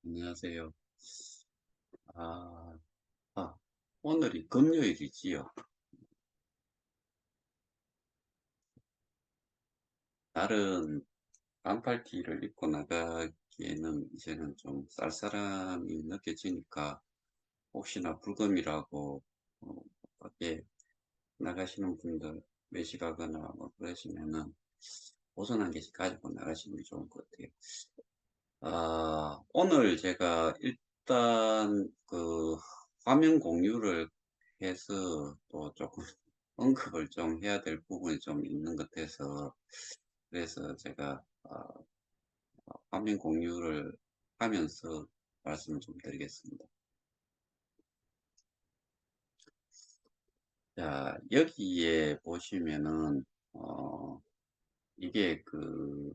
안녕하세요. 아, 아, 오늘이 금요일이지요. 날은 반팔티를 입고 나가기에는 이제는 좀 쌀쌀함이 느껴지니까 혹시나 불금이라고 어, 밖에 나가시는 분들 외식하거나 뭐 그러시면은 옷은 한 개씩 가지고 나가시는 게 좋을 것 같아요. 오늘 제가 일단 그 화면 공유를 해서 또 조금 언급을 좀 해야 될 부분이 좀 있는 것 같아서 그래서 제가 화면 공유를 하면서 말씀을 좀 드리겠습니다. 자, 여기에 보시면은 이게 그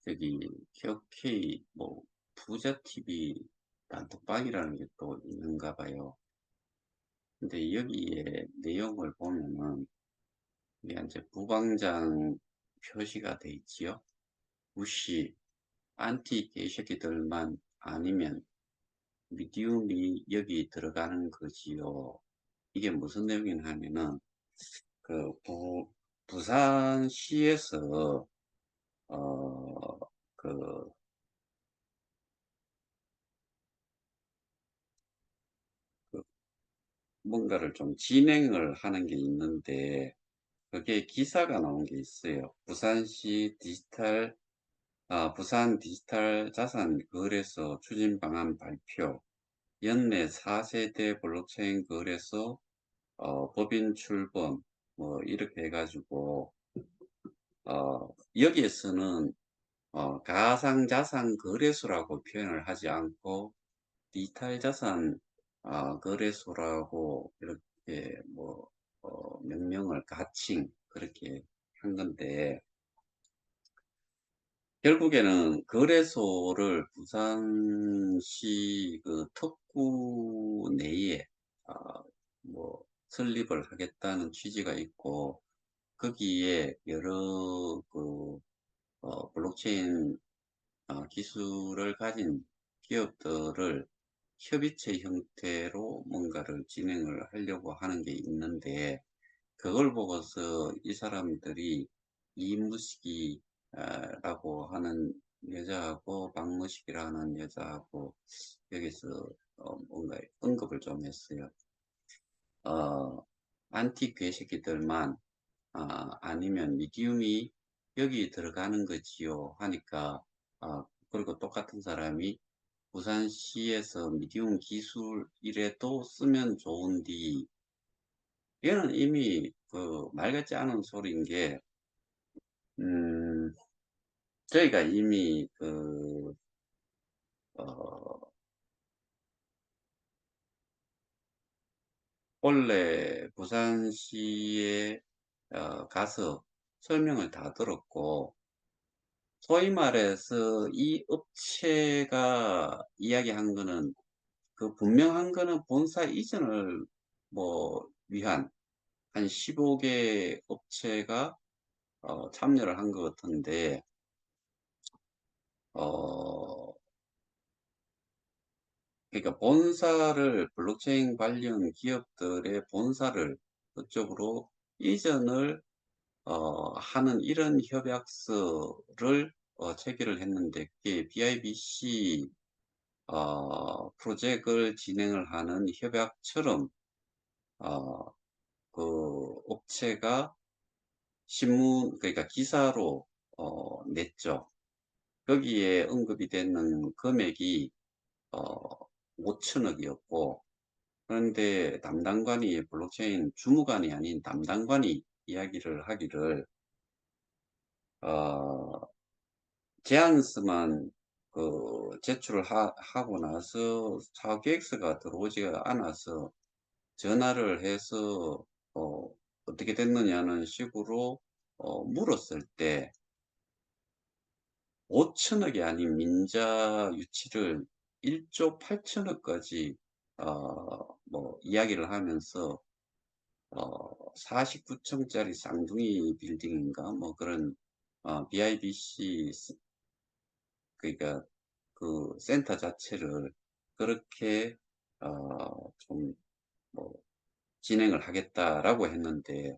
저기 KOK 뭐 부자 TV 단톡방이라는 게 또 있는가 봐요. 근데 여기에 내용을 보면은 이게 이제 부방장 표시가 돼 있지요. 무시, 안티 개새끼들만 아니면 미디움이 여기 들어가는 거지요. 이게 무슨 내용이냐 하면은 그 부산시에서 어, 그 그 뭔가를 좀 진행을 하는 게 있는데 그게 기사가 나온 게 있어요. 부산 디지털 자산 거래소 추진 방안 발표, 연내 4세대 블록체인 거래소 법인 출범, 뭐 이렇게 해가지고 여기에서는 가상자산 거래소라고 표현을 하지 않고 디지털 자산 거래소라고 이렇게 뭐 명명을 가칭 그렇게 한 건데 결국에는 거래소를 부산시 그 특구 내에 아, 뭐 설립을 하겠다는 취지가 있고 거기에 여러 그 블록체인 기술을 가진 기업들을 협의체 형태로 뭔가를 진행을 하려고 하는 게 있는데 그걸 보고서 이 사람들이 이무식이라고 하는 여자하고 박무식이라는 여자하고 여기서 뭔가 언급을 좀 했어요. 어, 안티 괴새끼들만 아니면 미디움이 여기 들어가는 거지요 하니까 그리고 똑같은 사람이 부산시에서 미디움 기술 이래도 쓰면 좋은디 얘는 이미 그 말 같지 않은 소리인 게 음, 저희가 이미 어, 본래 부산시에 가서 설명을 다 들었고 소위 말해서 이 업체가 이야기한 거는 그 분명한 거는 본사 이전을 뭐 위한 한 15개 업체가 참여를 한 것 같은데 어, 그러니까 본사를 블록체인 관련 기업들의 본사를 그쪽으로 이전을 하는 이런 협약서를 체결을 했는데 그게 BIBC 프로젝트를 진행을 하는 협약처럼 어, 그 업체가 신문 그러니까 기사로 냈죠. 거기에 언급이 되는 금액이 어, 5천억이었고 그런데 담당관이 블록체인 주무관이 아닌 담당관이 이야기를 하기를 어, 제안서만 제출을 하고 나서 사업 계획서가 들어오지가 않아서 전화를 해서 어떻게 됐느냐는 식으로 물었을 때 5천억이 아닌 민자 유치를 1조 8천억까지 뭐 이야기를 하면서 49층짜리 쌍둥이 빌딩인가 뭐 그런 BIBC 그러니까 그 센터 자체를 그렇게 좀 뭐 진행을 하겠다라고 했는데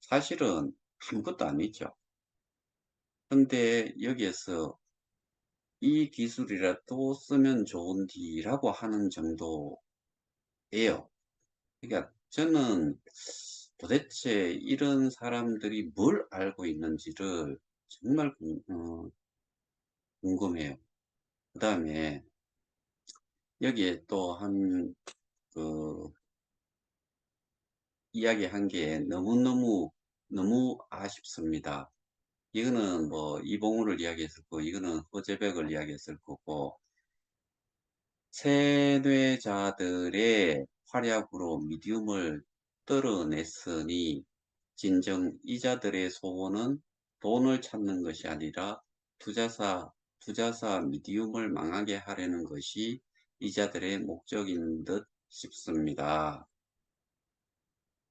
사실은 아무것도 아니죠. 근데 여기에서 이 기술이라도 쓰면 좋은디라고 하는 정도예요. 그러니까 저는 도대체 이런 사람들이 뭘 알고 있는지를 정말 궁금해요. 그다음에 여기에 또 그 이야기한 게 너무 아쉽습니다. 이거는 뭐 이봉우를 이야기했을 거고 이거는 허재백을 이야기했을 거고 세뇌자들의 활약으로 미디움을 떨어냈으니 진정 이자들의 소원은 돈을 찾는 것이 아니라 투자사 미디움을 망하게 하려는 것이 이자들의 목적인 듯 싶습니다.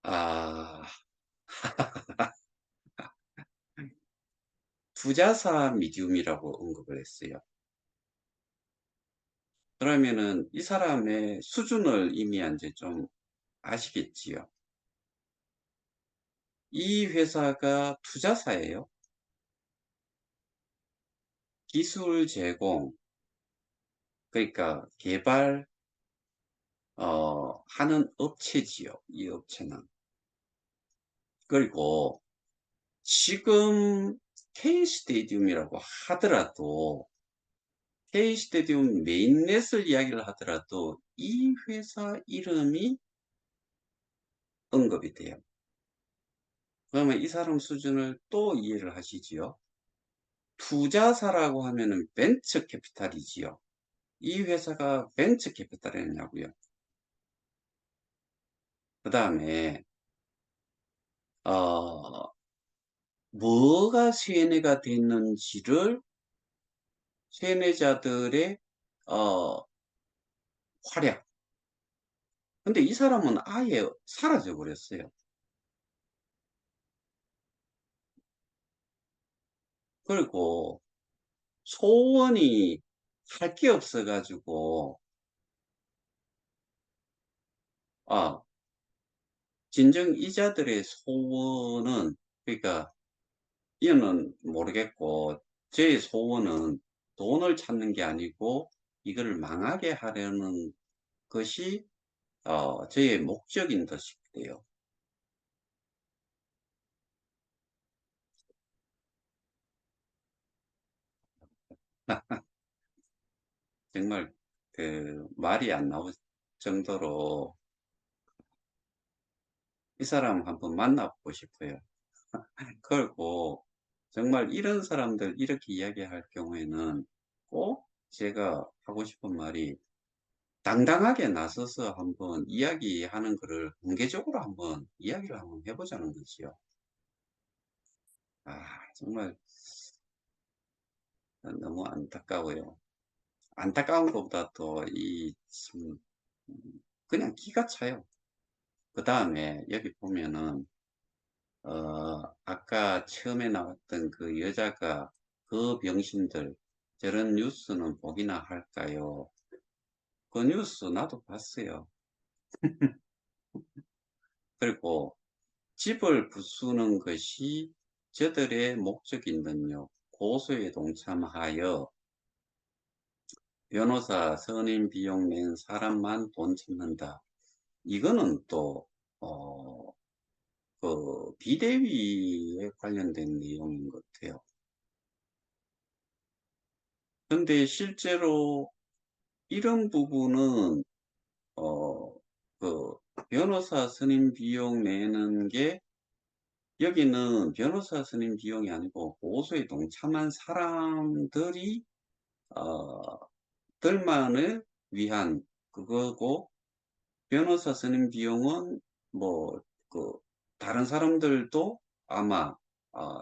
아, 투자사 미디움이라고 언급을 했어요. 그러면은 이 사람의 수준을 이미 이제 좀 아시겠지요. 이 회사가 투자사예요. 기술 제공, 그러니까 개발, 하는 업체지요. 이 업체는. 그리고 지금 K스테디움이라고 하더라도, K스테디움 메인넷을 이야기를 하더라도 이 회사 이름이 언급이 돼요. 그러면 이 사람 수준을 또 이해를 하시지요. 투자사라고 하면은 벤처 캐피탈이지요. 이 회사가 벤처 캐피탈이었냐고요. 그 다음에 어, 뭐가 세뇌가 됐는지를 세뇌자들의 어, 활약. 근데 이 사람은 아예 사라져 버렸어요. 그리고 소원이 할 게 없어 가지고 아, 진정 이자들의 소원은 그러니까 이유는 모르겠고 제 소원은 돈을 찾는 게 아니고 이거를 망하게 하려는 것이 저의 목적인 듯 싶대요. 정말 그 말이 안 나올 정도로 이 사람 한번 만나보고 싶어요. 그리고 정말 이런 사람들 이렇게 이야기할 경우에는 꼭 제가 하고 싶은 말이 당당하게 나서서 한번 이야기하는 거를 공개적으로 한번 이야기를 한번 해보자는 거지요. 정말 너무 안타까워요. 안타까운 것보다 또 그냥 기가 차요. 그 다음에 여기 보면은 아까 처음에 나왔던 그 여자가 그 병신들 저런 뉴스는 보기나 할까요? 그 뉴스 나도 봤어요. 그리고 집을 부수는 것이 저들의 목적인 듯요. 고소에 동참하여 변호사 선임 비용 낸 사람만 돈 찾는다. 이거는 또, 어, 그 비대위에 관련된 내용인 것 같아요. 근데 실제로 이런 부분은 어, 그 변호사 선임 비용 내는 게 여기는 변호사 선임 비용이 아니고 고소에 동참한 사람들이 어, 들만을 위한 그거고 변호사 선임 비용은 뭐 그 다른 사람들도 아마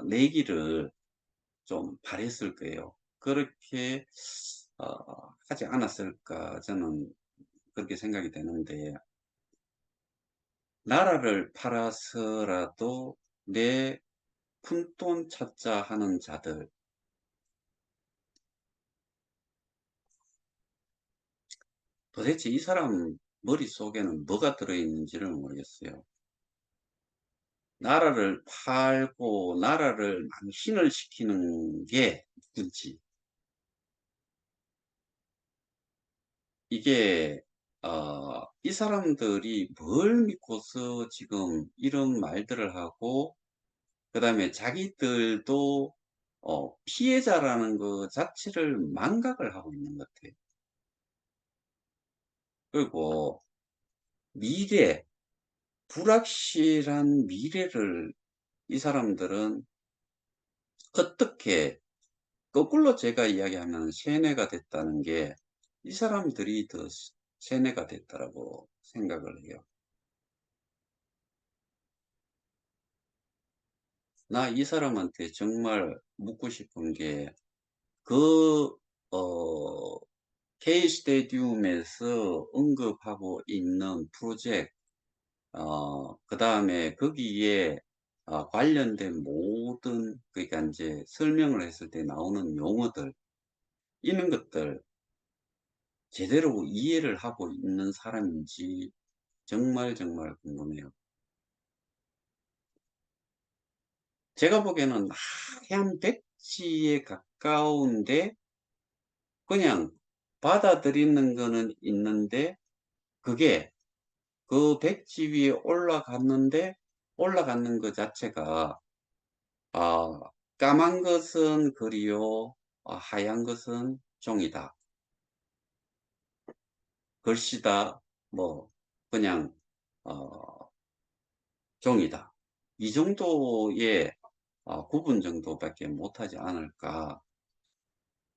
내기를 좀 바랬을 거예요. 그렇게 하지 않았을까 저는 그렇게 생각이 되는데 나라를 팔아서라도 내 푼돈 찾자 하는 자들 도대체 이 사람 머릿속에는 뭐가 들어있는지를 모르겠어요. 나라를 팔고 나라를 망신을 시키는 게 누군지. 이게 이 사람들이 뭘 믿고서 지금 이런 말들을 하고, 그다음에 자기들도 피해자라는 것 자체를 망각을 하고 있는 것 같아요. 그리고 미래, 불확실한 미래를 이 사람들은 어떻게, 거꾸로 제가 이야기하면 세뇌가 됐다는 게 이 사람들이 더 세뇌가 됐다라고 생각을 해요. 나 이 사람한테 정말 묻고 싶은 게, 그, 어, K 스테디움에서 언급하고 있는 프로젝트, 그 다음에 거기에 관련된 모든, 그러니까 이제 설명을 했을 때 나오는 용어들, 이런 것들 제대로 이해를 하고 있는 사람인지 정말 정말 궁금해요. 제가 보기에는 하얀 백지에 가까운데 그냥 받아들이는 거는 있는데, 그게 그 백지 위에 올라갔는데 올라가는 것 자체가 아, 까만 것은 글이요, 하얀 것은 종이다, 글씨다, 뭐 그냥 어, 종이다, 이 정도의 구분 정도밖에 못하지 않을까,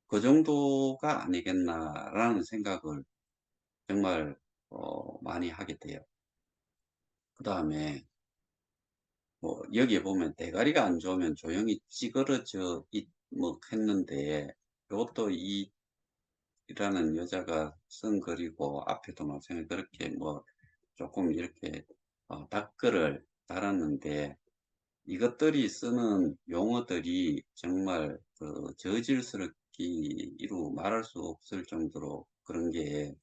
그 정도가 아니겠나라는 생각을 정말 많이 하게 돼요. 그 다음에 뭐 여기에 보면 대가리가 안 좋으면 조용히 찌그러져 뭐 했는데, 이것도 이라는 여자가 쓴 글이고, 앞에도 마찬가지로 그렇게 뭐 조금 이렇게 댓글을 달았는데, 이것들이 쓰는 용어들이 정말 그 저질스럽기로 말할 수 없을 정도로 그런 게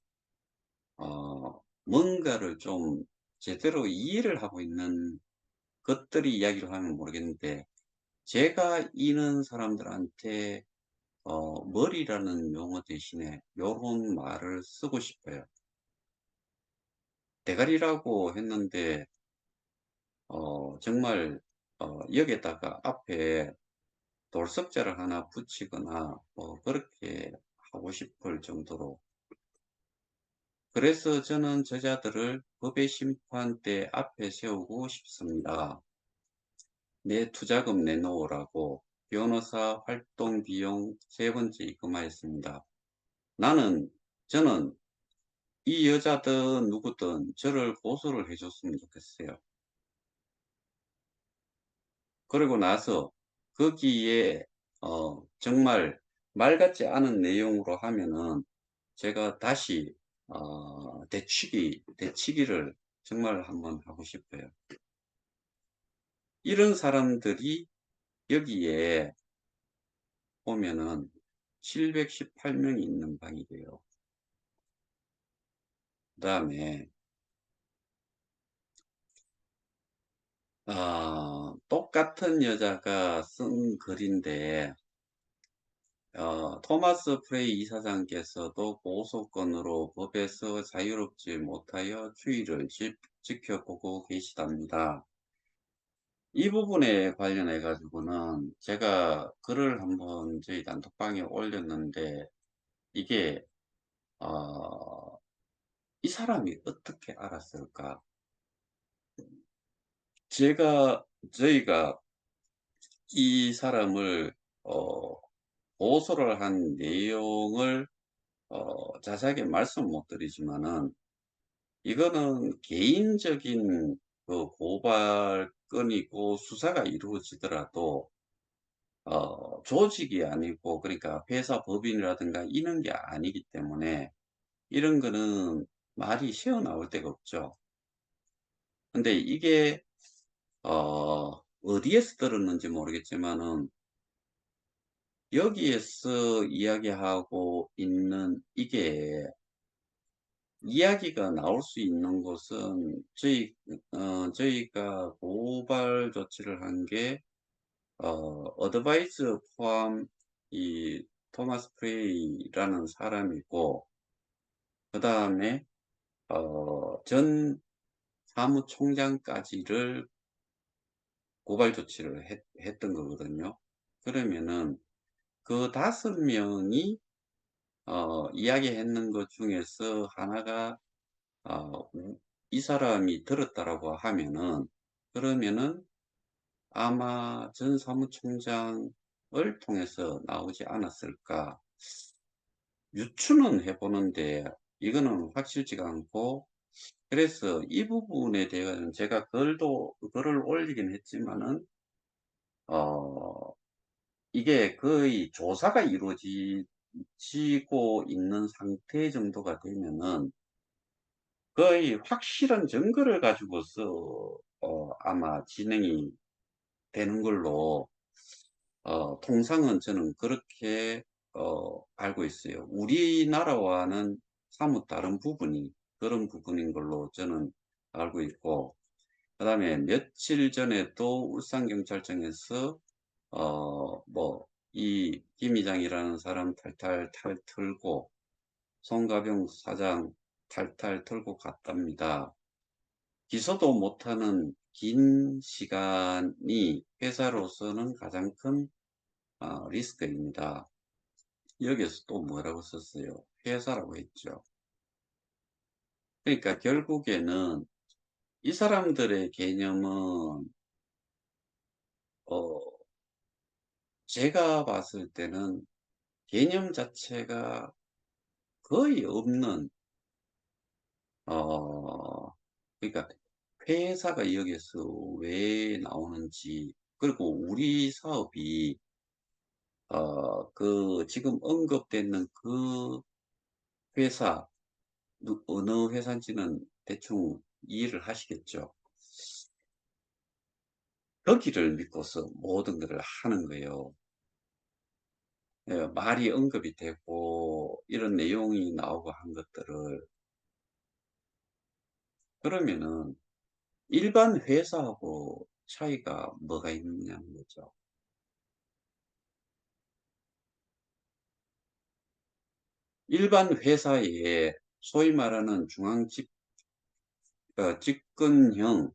뭔가를 좀 제대로 이해를 하고 있는 것들이 이야기를 하면 모르겠는데, 제가 이는 사람들한테 머리라는 용어 대신에 요런 말을 쓰고 싶어요. 대가리라고 했는데 정말 여기에다가 앞에 돌석자를 하나 붙이거나 뭐 그렇게 하고 싶을 정도로, 그래서 저는 저자들을 법의 심판대 앞에 세우고 싶습니다. 내 투자금 내놓으라고 변호사 활동 비용 세 번째 입금하였습니다. 저는 이 여자든 누구든 저를 고소를 해줬으면 좋겠어요. 그리고 나서 거기에 정말 말 같지 않은 내용으로 하면은 제가 다시 대치기를 정말 한번 하고 싶어요. 이런 사람들이 여기에 보면은 718명이 있는 방이래요. 그 다음에 똑같은 여자가 쓴 글인데, 토마스 프레이 이사장께서도 고소건으로 법에서 자유롭지 못하여 추이를 지켜보고 계시답니다. 이 부분에 관련해 가지고는 제가 글을 한번 저희 단톡방에 올렸는데, 이게 어, 이 사람이 어떻게 알았을까? 저희가 이 사람을 어, 고소를 한 내용을 자세하게 말씀 못 드리지만은, 이거는 개인적인 그 고발건이고, 수사가 이루어지더라도 조직이 아니고, 그러니까 회사 법인이라든가 이런 게 아니기 때문에 이런 거는 말이 새어나올 데가 없죠. 근데 이게 어디에서 들었는지 모르겠지만은, 여기에서 이야기하고 있는 이게 이야기가 나올 수 있는 곳은 저희가 고발 조치를 한 게 어드바이스 포함 이 토마스 프레이라는 사람이고, 그다음에 전 사무총장까지를 고발 조치를 했던 거거든요. 그러면은 그 5명이 이야기했는 것 중에서 하나가 이 사람이 들었다라고 하면은, 그러면은 아마 전 사무총장을 통해서 나오지 않았을까 유추는 해보는데, 이거는 확실치가 않고, 그래서 이 부분에 대해서는 제가 글을 올리긴 했지만은 어 이게 거의 조사가 이루어지고 있는 상태 정도가 되면은 거의 확실한 증거를 가지고서 아마 진행이 되는 걸로 통상은 저는 그렇게 알고 있어요. 우리나라와는 사뭇 다른 부분이 그런 부분인 걸로 저는 알고 있고, 그다음에 며칠 전에도 울산경찰청에서 뭐 이 김 이장이라는 사람 탈탈 털고 송가병 사장 탈탈 털고 갔답니다. 기소도 못하는 긴 시간이 회사로서는 가장 큰 리스크입니다. 여기서 또 뭐라고 썼어요? 회사라고 했죠. 그러니까 결국에는 이 사람들의 개념은 어, 제가 봤을 때는 개념 자체가 거의 없는, 어, 그러니까 회사가 여기서 왜 나오는지, 그리고 우리 사업이 그 지금 언급되는 그 회사, 어느 회사인지는 대충 이해를 하시겠죠. 거기를 믿고서 모든 것을 하는 거예요. 예, 말이 언급이 되고 이런 내용이 나오고 한 것들을, 그러면은 일반 회사하고 차이가 뭐가 있느냐는 거죠. 일반 회사에 소위 말하는 집권형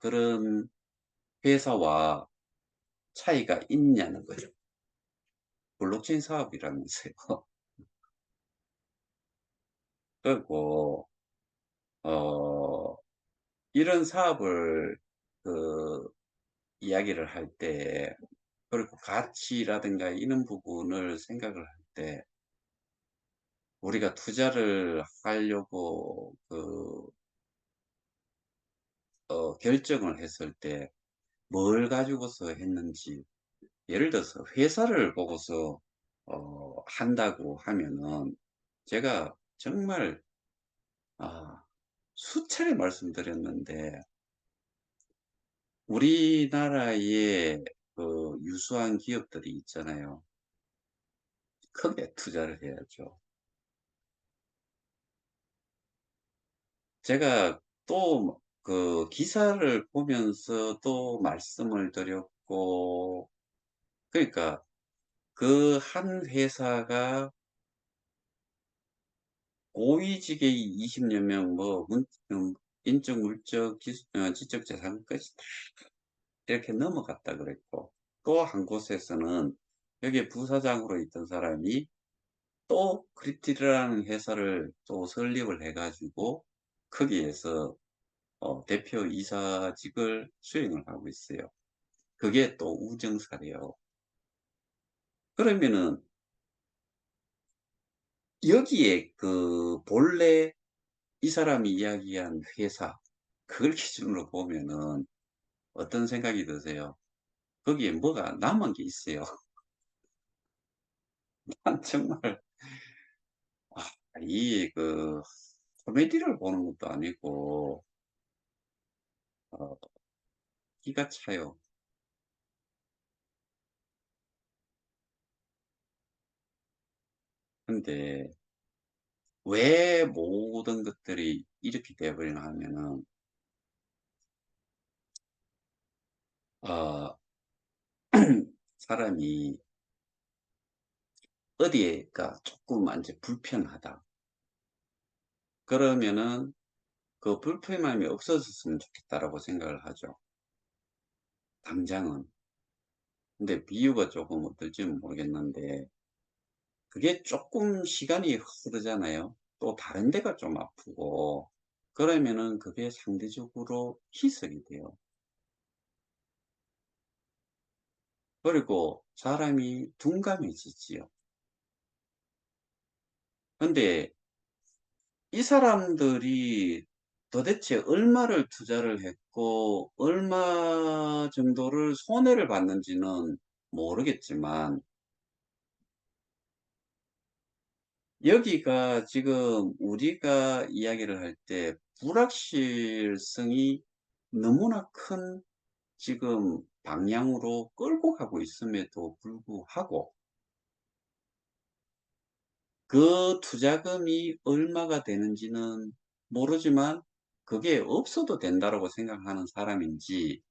그런 회사와 차이가 있냐는 거죠. 블록체인 사업이라면서요. 그리고 어, 이런 사업을 그 이야기를 할 때, 그리고 가치라든가 이런 부분을 생각을 할 때, 우리가 투자를 하려고 결정을 했을 때 뭘 가지고서 했는지, 예를 들어서 회사를 보고서 한다고 하면은, 제가 정말 수차례 말씀드렸는데, 우리나라의 그 유수한 기업들이 있잖아요. 크게 투자를 해야죠. 제가 또 그 기사를 보면서 또 말씀을 드렸고, 그러니까 그 한 회사가 고위직의 20여 명, 인적, 물적, 지적 재산까지 다 이렇게 넘어갔다 그랬고, 또 한 곳에서는 여기에 부사장으로 있던 사람이 또 크리티라는 회사를 또 설립을 해가지고 거기에서 대표 이사직을 수행을 하고 있어요. 그게 또 우정사래요. 그러면은 여기에 그 본래 이 사람이 이야기한 회사, 그걸 기준으로 보면은 어떤 생각이 드세요? 거기에 뭐가 남은 게 있어요. 난 정말 아, 이 코미디를 보는 것도 아니고 어, 기가 차요. 근데 왜 모든 것들이 이렇게 되어버리나 하면은, 어, 사람이 어디에가 조금 이제 불편하다. 그러면은 그 불편함이 없어졌으면 좋겠다라고 생각을 하죠. 당장은. 근데 비유가 조금 어떨지는 모르겠는데, 그게 조금 시간이 흐르잖아요. 또 다른 데가 좀 아프고, 그러면은 그게 상대적으로 희석이 돼요. 그리고 사람이 둔감해지지요. 근데 이 사람들이 도대체 얼마를 투자를 했고, 얼마 정도를 손해를 봤는지는 모르겠지만, 여기가 지금 우리가 이야기를 할 때 불확실성이 너무나 큰 지금 방향으로 끌고 가고 있음에도 불구하고 그 투자금이 얼마가 되는지는 모르지만 그게 없어도 된다라고 생각하는 사람인지,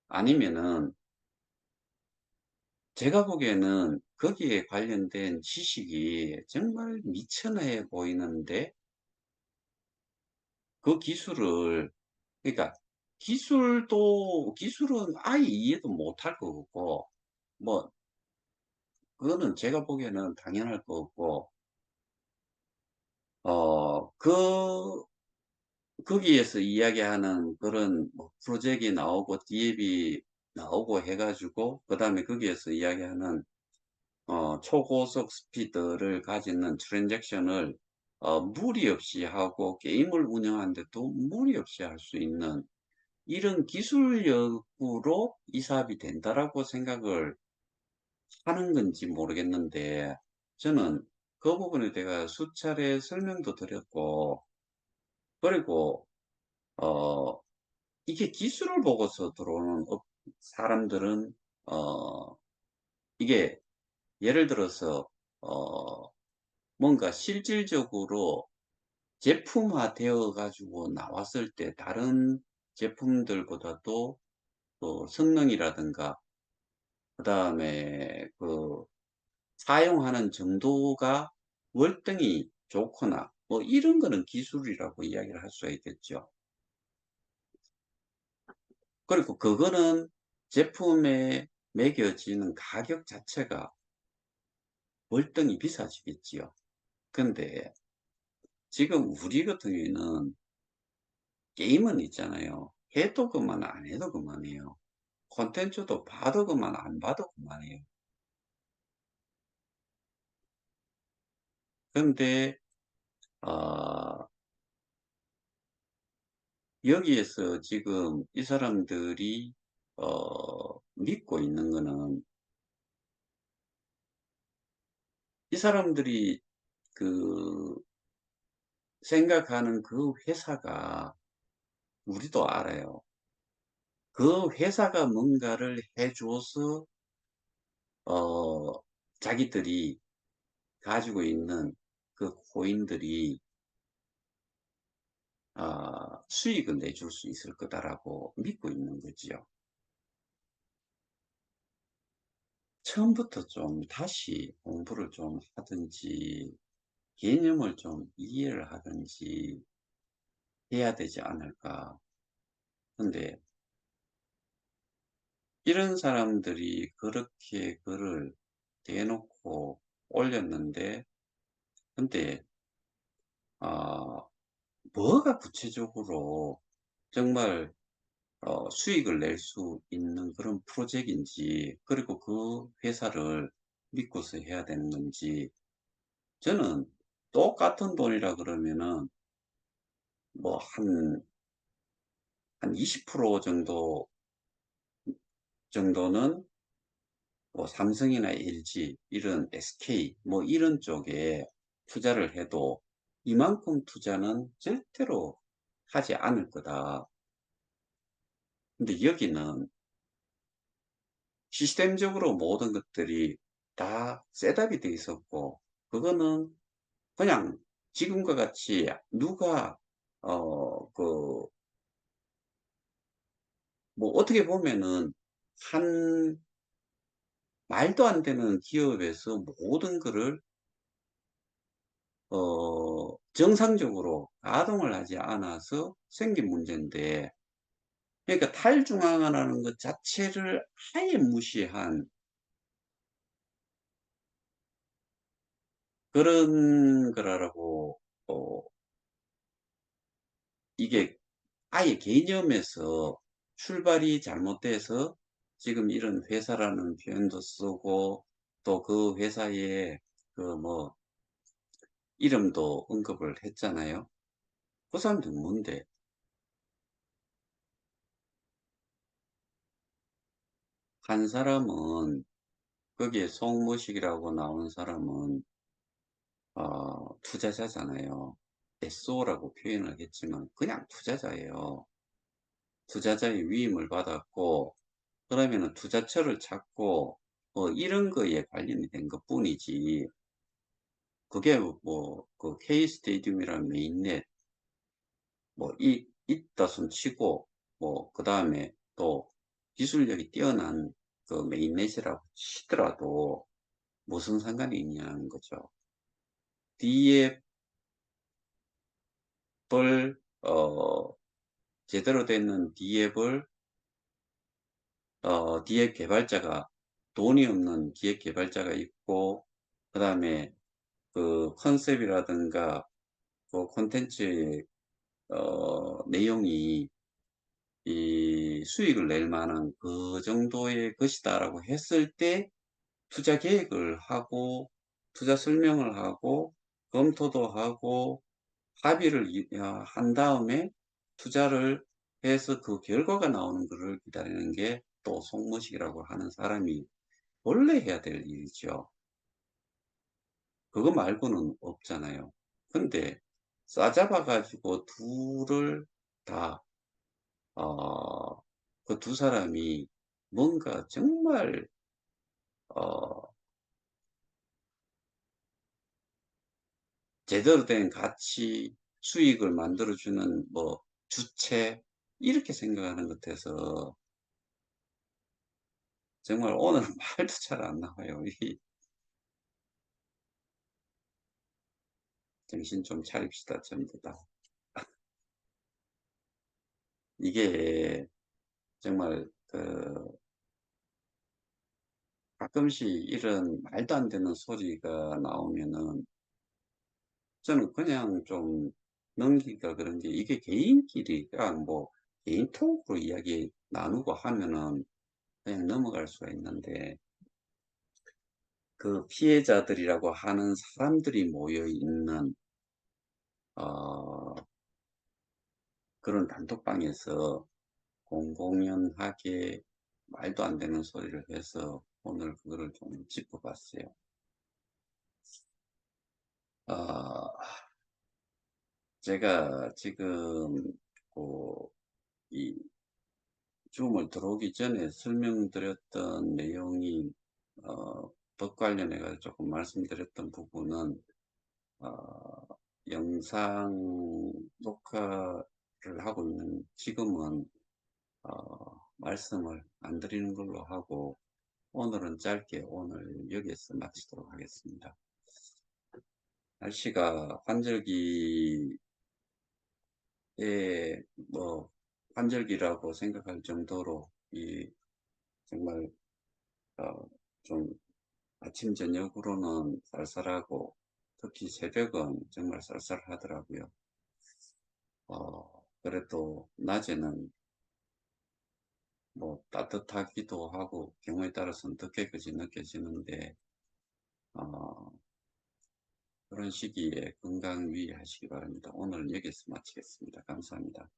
아니면은 제가 보기에는 거기에 관련된 지식이 정말 미천해 보이는데, 그 기술을, 그러니까 기술은 아예 이해도 못할 거고, 뭐 그거는 제가 보기에는 당연할 거고, 그 거기에서 이야기하는 그런 뭐 프로젝트가 나오고 디앱이 나오고 해가지고, 그다음에 거기에서 이야기하는 초고속 스피드를 가지는 트랜잭션을 무리 없이 하고 게임을 운영하는데도 무리 없이 할 수 있는 이런 기술력으로 이 사업이 된다라고 생각을 하는 건지 모르겠는데, 저는 그 부분에 대해 수차례 설명도 드렸고, 그리고 어 이게 기술을 보고서 들어오는 사람들은, 어 이게 예를 들어서 어 뭔가 실질적으로 제품화 되어 가지고 나왔을 때 다른 제품들보다도 성능이라든가, 그다음에 사용하는 정도가 월등히 좋거나 뭐 이런 거는 기술이라고 이야기를 할 수가 있겠죠. 그리고 그거는 제품에 매겨지는 가격 자체가 월등히 비싸지겠지요. 근데 지금 우리 같은 경우에는 게임은 있잖아요. 해도 그만 안 해도 그만이에요. 콘텐츠도 봐도 그만 안 봐도 그만이에요. 근데 어 여기에서 지금 이 사람들이 믿고 있는 거는, 이 사람들이 그 생각하는 그 회사가, 우리도 알아요. 그 회사가 뭔가를 해 줘서 자기들이 가지고 있는 그 코인들이 수익을 내줄 수 있을 거다라고 믿고 있는 거지요. 처음부터 좀 다시 공부를 좀 하든지 개념을 좀 이해를 하든지 해야 되지 않을까. 근데 이런 사람들이 그렇게 글을 대놓고 올렸는데, 근데 아 뭐가 구체적으로 정말 수익을 낼 수 있는 그런 프로젝트인지, 그리고 그 회사를 믿고서 해야 되는 건지, 저는 똑같은 돈이라 그러면은 뭐 한 20% 정도는 뭐 삼성이나 LG, 이런 SK 뭐 이런 쪽에 투자를 해도 이만큼 투자는 절대로 하지 않을 거다. 근데 여기는 시스템적으로 모든 것들이 다 셋업이 돼 있었고, 그거는 그냥 지금과 같이 누가 그 뭐 어떻게 보면은 한 말도 안 되는 기업에서 모든 거를 정상적으로 가동을 하지 않아서 생긴 문제인데, 그러니까 탈중앙화라는 것 자체를 아예 무시한 그런 거라고. 어 이게 아예 개념에서 출발이 잘못돼서 지금 이런 회사라는 표현도 쓰고, 또 그 회사의 그 뭐 이름도 언급을 했잖아요. 그 사람들은 뭔데? 한 사람은, 거기에 송모식이라고 나온 사람은 투자자잖아요. SO라고 표현을 했지만 그냥 투자자예요. 투자자의 위임을 받았고, 그러면은 투자처를 찾고 이런 거에 관련이 된 것뿐이지, 그게 뭐 그 K 스테디움이라는 메인넷 뭐 있다 손 치고, 뭐 그다음에 또 기술력이 뛰어난 그 메인넷이라고 치더라도 무슨 상관이 있냐는 거죠. D앱을 제대로 되는 D앱을 기획 개발자가, 돈이 없는 기획 개발자가 있고, 그다음에 그 컨셉이라든가 그 콘텐츠의 내용이 이 수익을 낼 만한 그 정도의 것이다라고 했을 때 투자 계획을 하고, 투자 설명을 하고, 검토도 하고, 합의를 한 다음에 투자를 해서 그 결과가 나오는 것을 기다리는 게 또 송모식이라고 하는 사람이 원래 해야 될 일이죠. 그거 말고는 없잖아요. 근데 싸잡아 가지고 둘을 다, 그 두 사람이 뭔가 정말 어 제대로 된 가치, 수익을 만들어주는 뭐 주체, 이렇게 생각하는 것 같아서 정말 오늘은 말도 잘 안 나와요. 이 정신 좀 차립시다, 전부 다. 이게 정말 가끔씩 이런 말도 안 되는 소리가 나오면은 저는 그냥 좀 넘기기가 그런 게, 이게 개인끼리 그냥 뭐 개인 톡으로 이야기 나누고 하면은 그냥 넘어갈 수가 있는데, 그 피해자들이라고 하는 사람들이 모여 있는 어, 그런 단톡방에서 공공연하게 말도 안 되는 소리를 해서 오늘 그거를 좀 짚어봤어요. 어, 제가 지금 그 이 줌을 들어오기 전에 설명드렸던 내용이, 법 관련해 가지고 조금 말씀드렸던 부분은 어, 영상 녹화를 하고 있는 지금은 말씀을 안 드리는 걸로 하고, 오늘은 짧게 오늘 여기에서 마치도록 하겠습니다. 날씨가 환절기에 뭐 환절기라고 생각할 정도로 이 정말 어, 좀 아침 저녁으로는 쌀쌀하고, 특히 새벽은 정말 쌀쌀하더라고요. 그래도 낮에는 뭐 따뜻하기도 하고 경우에 따라서는 덥게까지 느껴지는데, 어, 그런 시기에 건강 유의하시기 바랍니다. 오늘은 여기서 마치겠습니다. 감사합니다.